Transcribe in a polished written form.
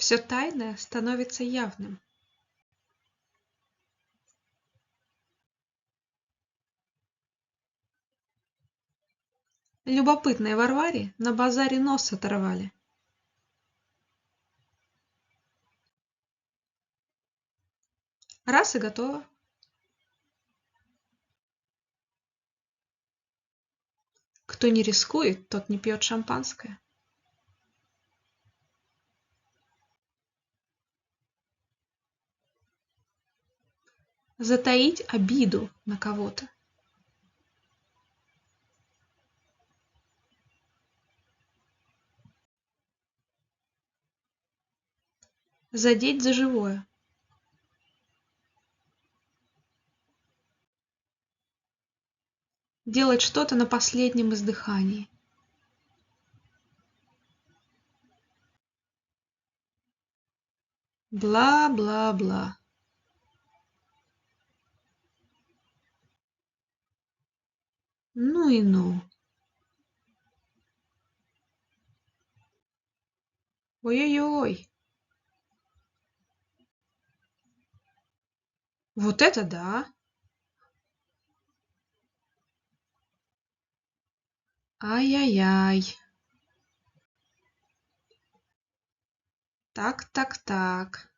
Все тайное становится явным. Любопытной Варваре на базаре нос оторвали. Раз и готово. Кто не рискует, тот не пьет шампанское. Затаить обиду на кого-то. Задеть за живое. Делать что-то на последнем издыхании. Бла-бла-бла. Ну и ну. Ой-ой-ой. Вот это да. Ай-яй-яй. Так, так, так.